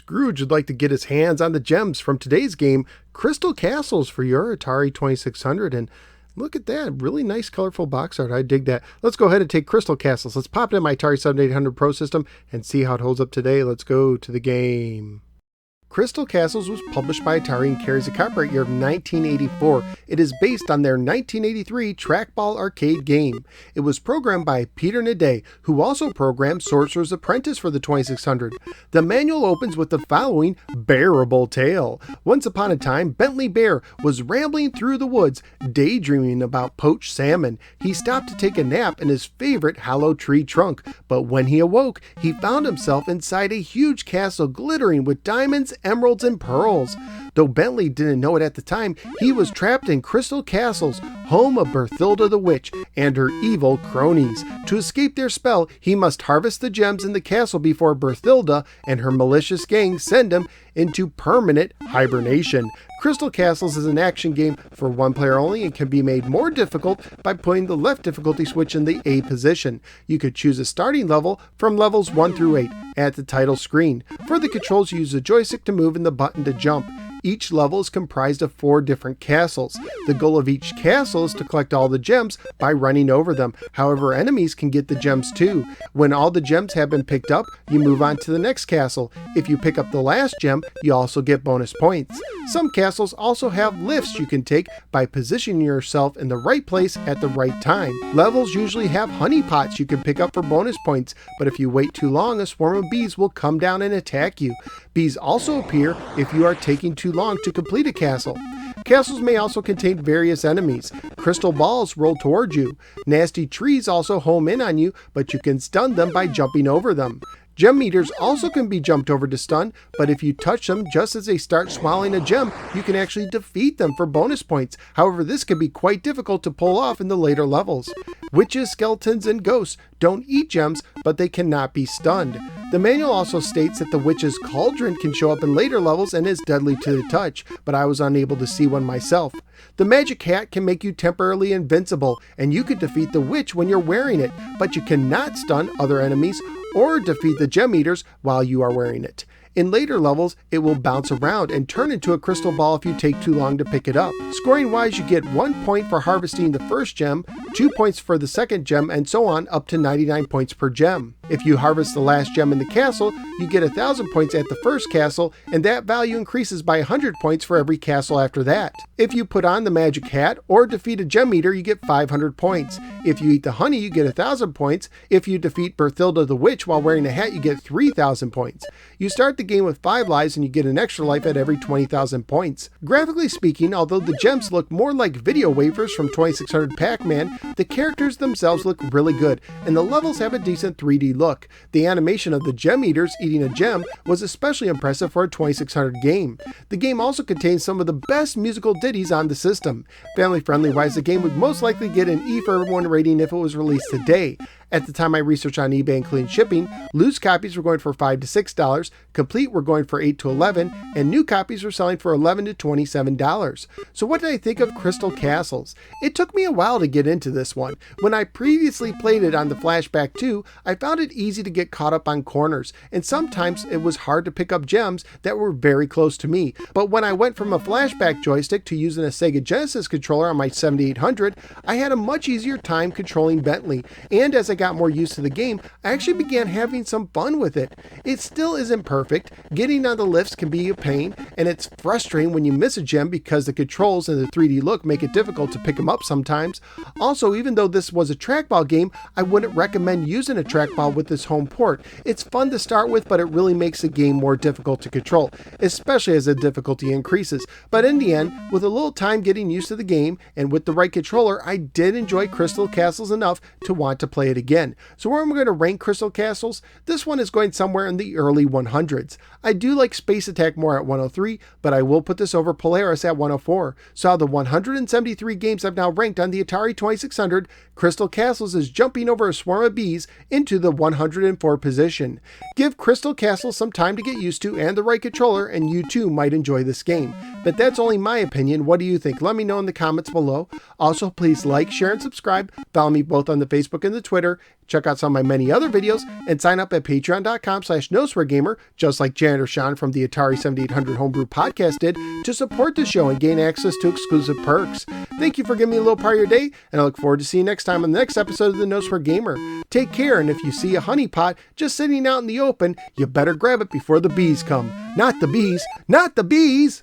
Scrooge would like to get his hands on the gems from today's game, Crystal Castles, for your Atari 2600. And look at that, really nice colorful box art. I dig that. Let's go ahead and take Crystal Castles. Let's pop it in my Atari 7800 Pro system and see how it holds up today. Let's go to the game. Crystal Castles was published by Atari and carries a copyright year of 1984. It is based on their 1983 trackball arcade game. It was programmed by Peter Naday, who also programmed Sorcerer's Apprentice for the 2600. The manual opens with the following bearable tale. Once upon a time, Bentley Bear was rambling through the woods, daydreaming about poached salmon. He stopped to take a nap in his favorite hollow tree trunk, but when he awoke, he found himself inside a huge castle glittering with diamonds, emeralds, and pearls. Though Bentley didn't know it at the time, he was trapped in Crystal Castles, home of Berthilda the Witch and her evil cronies. To escape their spell, he must harvest the gems in the castle before Berthilda and her malicious gang send him into permanent hibernation. Crystal Castles is an action game for one player only and can be made more difficult by putting the left difficulty switch in the A position. You could choose a starting level from levels 1 through 8 at the title screen. For the controls, you use the joystick to move and the button to jump. Each level is comprised of 4 different castles. The goal of each castle is to collect all the gems by running over them. However, enemies can get the gems too. When all the gems have been picked up, you move on to the next castle. If you pick up the last gem, you also get bonus points. Some castles also have lifts you can take by positioning yourself in the right place at the right time. Levels usually have honey pots you can pick up for bonus points, but if you wait too long, a swarm of bees will come down and attack you. Bees also appear if you are taking too long to complete a castle. Castles may also contain various enemies. Crystal balls roll towards you. Nasty trees also home in on you, but you can stun them by jumping over them. Gem meters also can be jumped over to stun, but if you touch them just as they start swallowing a gem, you can actually defeat them for bonus points. However, this can be quite difficult to pull off in the later levels. Witches, skeletons, and ghosts don't eat gems, but they cannot be stunned. The manual also states that the witch's cauldron can show up in later levels and is deadly to the touch, but I was unable to see one myself. The magic hat can make you temporarily invincible, and you could defeat the witch when you're wearing it, but you cannot stun other enemies or defeat the gem eaters while you are wearing it. In later levels, it will bounce around and turn into a crystal ball if you take too long to pick it up. Scoring wise, you get 1 point for harvesting the first gem, 2 points for the second gem, and so on up to 99 points per gem. If you harvest the last gem in the castle, you get 1,000 points at the first castle, and that value increases by 100 points for every castle after that. If you put on the magic hat or defeat a gem eater, you get 500 points. If you eat the honey, you get 1,000 points. If you defeat Berthilda the Witch while wearing a hat, you get 3,000 points. You start the game with 5 lives and you get an extra life at every 20,000 points. Graphically speaking, although the gems look more like video wafers from 2600 Pac-Man, the characters themselves look really good, and the levels have a decent 3D look. The animation of the gem eaters eating a gem was especially impressive for a 2600 game. The game also contains some of the best musical ditties on the system. Family friendly wise, the game would most likely get an E for everyone rating if it was released today. At the time I researched on eBay including shipping, loose copies were going for $5 to $6, complete were going for $8 to $11, and new copies were selling for $11 to $27. So what did I think of Crystal Castles? It took me a while to get into this one. When I previously played it on the Flashback 2, I found it easy to get caught up on corners, and sometimes it was hard to pick up gems that were very close to me. But when I went from a Flashback joystick to using a Sega Genesis controller on my 7800, I had a much easier time controlling Bentley, and as I got more used to the game, I actually began having some fun with it. It still isn't perfect. Getting on the lifts can be a pain, and it's frustrating when you miss a gem because the controls and the 3D look make it difficult to pick them up sometimes. Also, even though this was a trackball game, I wouldn't recommend using a trackball with this home port. It's fun to start with, but it really makes the game more difficult to control, especially as the difficulty increases. But in the end, with a little time getting used to the game and with the right controller, I did enjoy Crystal Castles enough to want to play it again. So where am I going to rank Crystal Castles? This one is going somewhere in the early 100s. I do like Space Attack more at 103, but I will put this over Polaris at 104. So out of the 173 games I've now ranked on the Atari 2600, Crystal Castles is jumping over a swarm of bees into the 104 position. Give Crystal Castles some time to get used to and the right controller, and you too might enjoy this game. But that's only my opinion. What do you think? Let me know in the comments below. Also, please like, share, and subscribe. Follow me both on the Facebook and the Twitter. check out some of my many other videos, and sign up at patreon.com/NoSwearGamer, just like Janitor Sean from the Atari 7800 Homebrew Podcast did, to support the show and gain access to exclusive perks. Thank you for giving me a little part of your day, and I look forward to seeing you next time on the next episode of the No Swear Gamer. Take care, and if you see a honey pot just sitting out in the open, you better grab it before the bees come. Not the bees, not the bees!